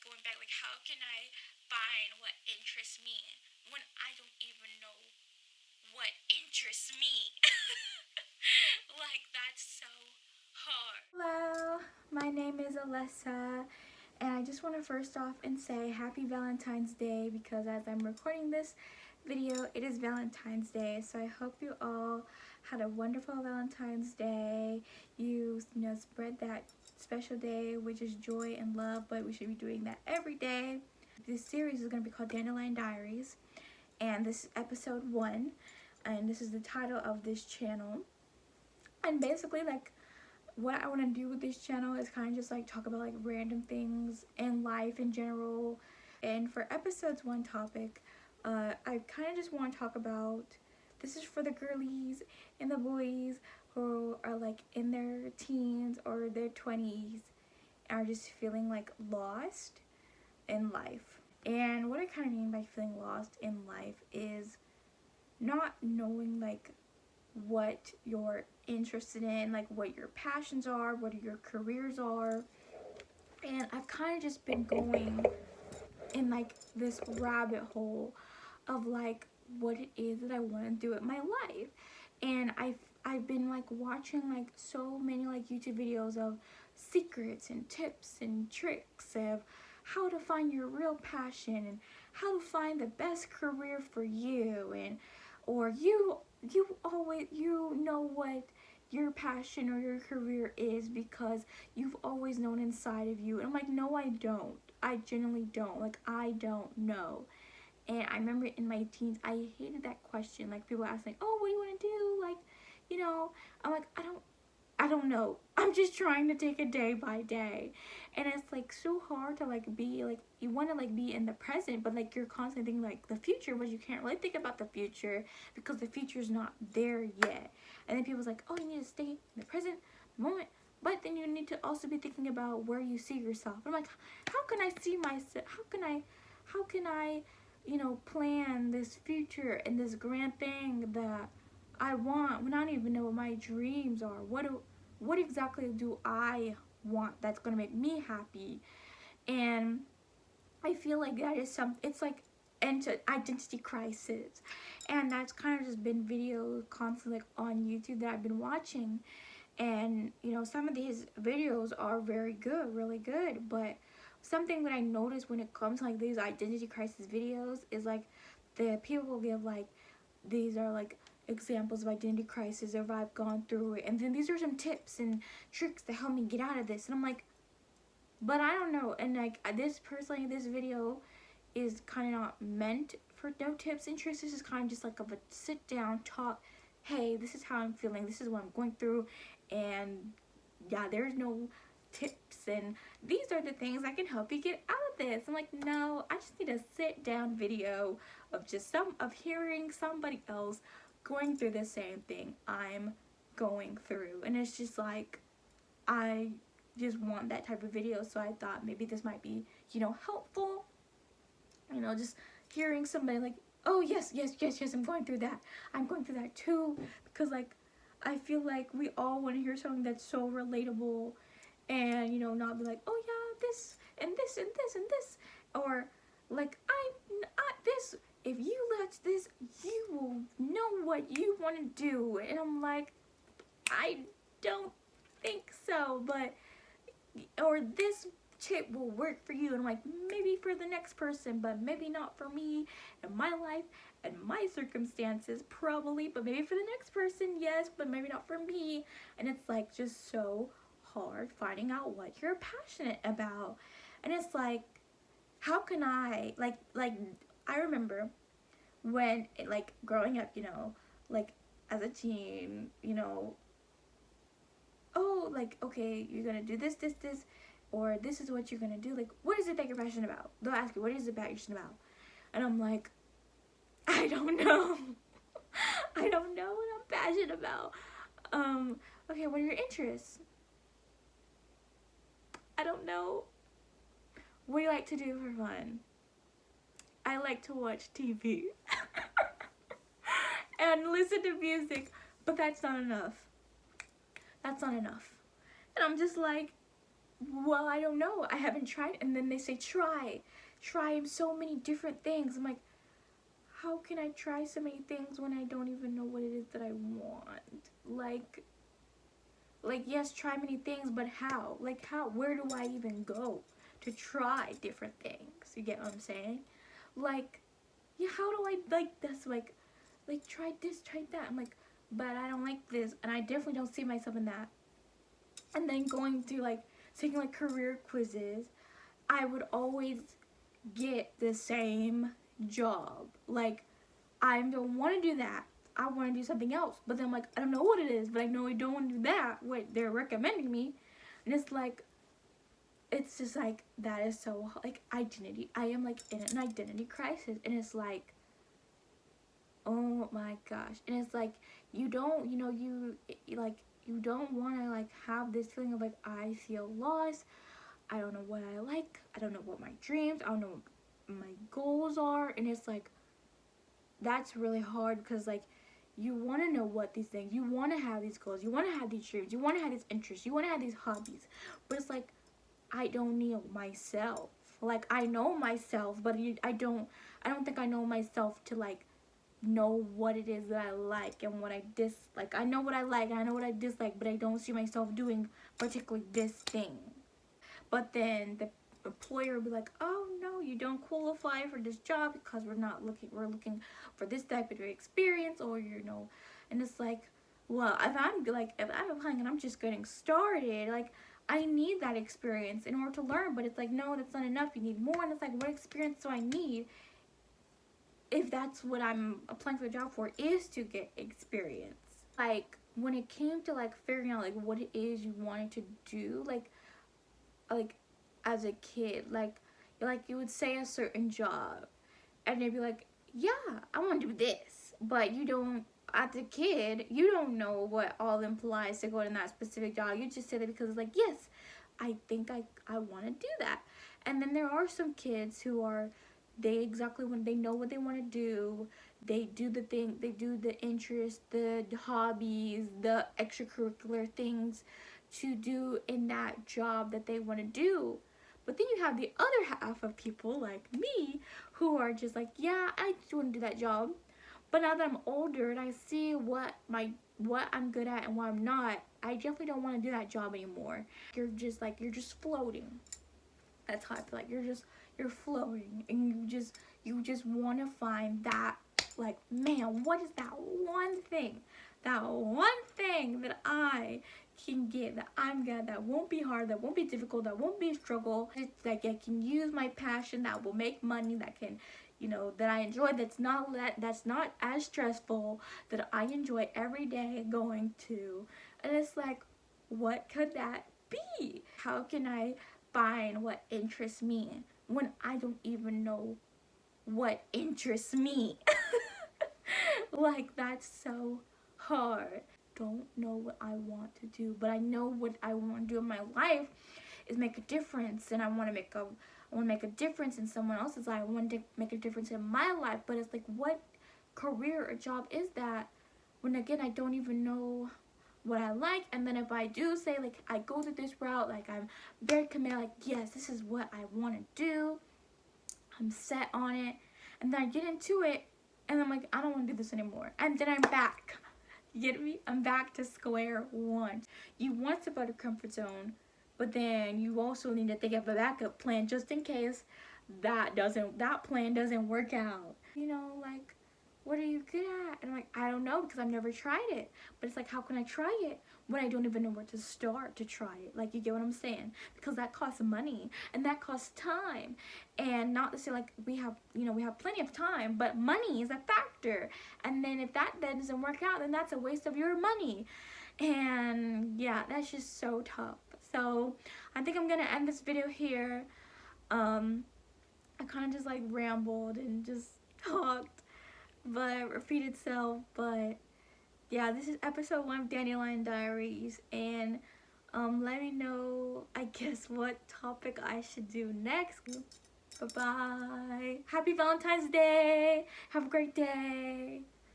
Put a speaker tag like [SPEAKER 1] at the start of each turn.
[SPEAKER 1] going back, like, how can I find what interests me when I don't even know what interests me? Like, that's so hard.
[SPEAKER 2] Hello, my name is Alessa, and I just want to first off and say happy Valentine's Day, because as I'm recording this video, it is Valentine's Day. So I hope you all had a wonderful Valentine's Day. You know, spread that special day, which is joy and love, but we should be doing that every day. This series is going to be called Dandelion Diaries, and this is episode 1, and this is the title of this channel. And basically, like, what I want to do with this channel is kind of just like talk about like random things in life in general. And for episodes 1 topic, I kind of just want to talk about, this is for the girlies and the boys who are like in their teens or their 20s and are just feeling like lost in life. And what I kind of mean by feeling lost in life is not knowing like what you're interested in, like what your passions are, what your careers are. And I've kind of just been going in like this rabbit hole of like what it is that I want to do with my life. And I've been like watching like so many like YouTube videos of secrets and tips and tricks of how to find your real passion and how to find the best career for you, and or you always, you know what your passion or your career is because you've always known inside of you. And I'm like, no, I don't. I genuinely don't. Like, I don't know. And I remember in my teens, I hated that question. Like, people asking, oh, what do you want to do? Like, you know, I'm like, I don't know. I'm just trying to take it day by day. And it's like so hard to like be like, you want to like be in the present, but like you're constantly thinking like the future, but you can't really think about the future because the future's not there yet. And then people's like, oh, you need to stay in the present moment, but then you need to also be thinking about where you see yourself. And I'm like, how can I see myself? How can I, you know, plan this future and this grand thing that I want when I don't even know what my dreams are? What exactly do I want that's gonna make me happy? And I feel like that is it's like identity crisis, and that's kind of just been videos constantly like on YouTube that I've been watching. And you know, some of these videos are very good, really good, but something that I noticed when it comes to like these identity crisis videos is like the people will give like, these are like examples of identity crisis if I've gone through it, and then these are some tips and tricks to help me get out of this. And I'm like, but I don't know. And like this personally, this video is kind of not meant for no tips and tricks. This is kind of just like of a sit down talk. Hey, this is how I'm feeling, this is what I'm going through, and yeah, there's no tips and these are the things that can help you get out of this. I'm like, no, I just need a sit down video of just hearing somebody else going through the same thing I'm going through. And it's just like, I just want that type of video. So I thought maybe this might be, you know, helpful, you know, just hearing somebody like, oh yes, I'm going through that, I'm going through that too, because like I feel like we all want to hear something that's so relatable, and you know, not be like, oh yeah, this and this and this and this, or like I this, if you let this, you will know what you want to do. And I'm like, I don't think so, but, or this tip will work for you. And I'm like, maybe for the next person, but maybe not for me and my life and my circumstances, probably, but maybe for the next person, yes, but maybe not for me. And it's like just so hard finding out what you're passionate about. And it's like, how can I like I remember when like growing up, you know, like as a teen, you know, oh, like, okay, you're gonna do this, or this is what you're gonna do. Like, what is it that you're passionate about? They'll ask you, what is it that you're passionate about? And I'm like, I don't know. I don't know what I'm passionate about. Okay, what are your interests? I don't know. What do you like to do for fun? I like to watch TV and listen to music, but that's not enough. That's not enough. And I'm just like, well, I don't know. I haven't tried. And then they say, try so many different things. I'm like, how can I try so many things when I don't even know what it is that I want? Yes, try many things, but how? Like, how? Where do I even go to try different things? You get what I'm saying? Like, yeah, how do I, like, this, try this, try that. I'm like, but I don't like this, and I definitely don't see myself in that. And then going through, like, taking, like, career quizzes, I would always get the same job. Like, I don't want to do that. I want to do something else. But then I'm like, I don't know what it is, but I know I don't want to do that, what they're recommending me. And it's just like, that is so, like, identity. I am, like, in an identity crisis. And it's like, oh my gosh. And it's like, you don't, like, you don't want to, like, have this feeling of, like, I feel lost. I don't know what I like. I don't know what my dreams, I don't know what my goals are. And it's like, that's really hard because, like, you want to know what these things, you want to have these goals, you want to have these dreams, you want to have these interests, you want to have these hobbies. But it's like, I don't know myself. Like, I know myself, but I don't think I know myself to, like, know what it is that I like and what I dislike. I know what I like and I know what I dislike, but I don't see myself doing particularly this thing. But then the employer will be like, oh no, you don't qualify for this job because we're looking for this type of experience, or and it's like, well, if I'm applying and I'm just getting started, like, I need that experience in order to learn. But it's like, no, that's not enough, you need more. And it's like, what experience do I need if that's what I'm applying for the job for, is to get experience? Like, when it came to, like, figuring out, like, what it is you wanted to do, like as a kid, like you would say a certain job and they'd be like, yeah, I want to do this, but you don't, as a kid, you don't know what all implies to go in that specific job. You just say that because it's like, yes, I think I want to do that. And then there are some kids who are, they exactly, when they know what they want to do, they do the thing, they do the interest, the hobbies, the extracurricular things to do in that job that they want to do. But then you have the other half of people like me who are just like, yeah, I just want to do that job. But now that I'm older and I see what I'm good at and what I'm not, I definitely don't want to do that job anymore. You're just floating. That's how I feel like. You're floating, and you just want to find that, like, man, what is that one thing? That one thing that I can get, that I'm good, that won't be hard, that won't be difficult, that won't be a struggle, that I can use my passion, that will make money, that can, that I enjoy, that's not as stressful, that I enjoy every day going to. And it's like, what could that be? How can I find what interests me when I don't even know what interests me? Like, that's so hard. Don't know what I want to do, but I know what I want to do in my life is make a difference. And I want to make a difference in someone else's life. I want to make a difference in my life. But it's like, what career or job is that when, again, I don't even know what I like? And then if I do say, like, I go to this route, like, I'm very committed, like, yes, this is what I want to do, I'm set on it, and then I get into it and I'm like, I don't want to do this anymore, and then I'm back. You get me? I'm back to square one. You want to step out of comfort zone, but then you also need to think of a backup plan just in case that plan doesn't work out. Like, what are you good at? And I'm like, I don't know, because I've never tried it. But it's like, how can I try it when I don't even know where to start to try it? Like, you get what I'm saying? Because that costs money and that costs time. And not to say, like, we have plenty of time, but money is a factor. And then if that then doesn't work out, then that's a waste of your money. And yeah, that's just so tough. So I think I'm gonna end this video here. I kind of just, like, rambled and just talked, but repeat itself. But yeah, this is episode 1 of Dandelion Diaries, and let me know, I guess, what topic I should do next. Bye bye. Happy Valentine's Day. Have a great day.